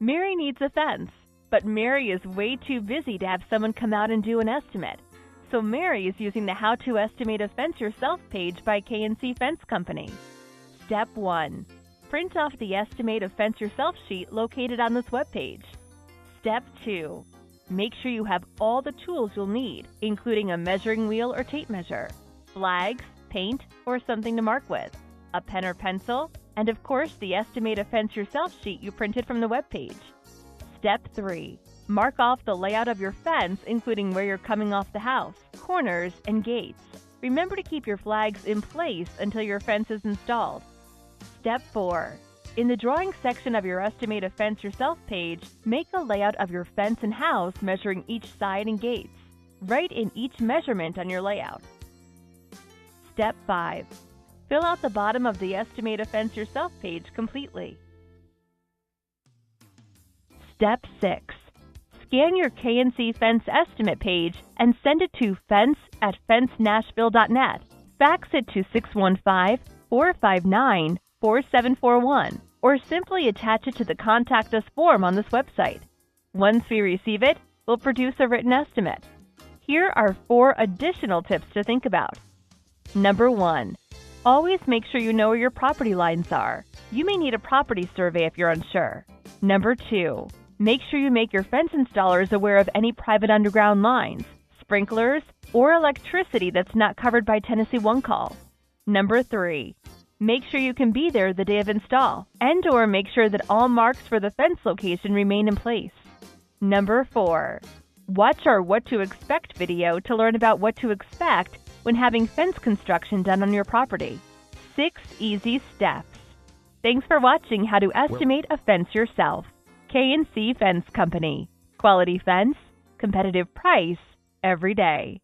Mary needs a fence, but Mary is way too busy to have someone come out and do an estimate. So Mary is using the How to Estimate a Fence Yourself page by K&C Fence Company. Step 1. Print off the Estimate a Fence Yourself sheet located on this webpage. Step 2. Make sure you have all the tools you'll need, including a measuring wheel or tape measure, flags, paint, or something to mark with, a pen or pencil, and of course the Estimate a Fence Yourself sheet you printed from the webpage. Step 3. Mark off the layout of your fence, including where you're coming off the house, corners, and gates. Remember to keep your flags in place until your fence is installed. Step 4. In the drawing section of your Estimate a Fence Yourself page, make a layout of your fence and house measuring each side and gates. Write in each measurement on your layout. Step 5. Fill out the bottom of the Estimate a Fence Yourself page completely. Step 6. Scan your K&C Fence Estimate page and send it to fence@fencenashville.net. Fax it to 615-459-4741, or simply attach it to the Contact Us form on this website. Once we receive it, we'll produce a written estimate. Here are 4 additional tips to think about. Number 1. Always make sure you know where your property lines are. You may need a property survey if you're unsure. Number 2. Make sure you make your fence installers aware of any private underground lines, sprinklers, or electricity that's not covered by Tennessee One Call. Number 3. Make sure you can be there the day of install, and/or make sure that all marks for the fence location remain in place. Number 4. Watch our What to Expect video to learn about what to expect when having fence construction done on your property. 6 easy steps. Thanks for watching How to Estimate a Fence Yourself. K&C Fence Company. Quality fence, competitive price, every day.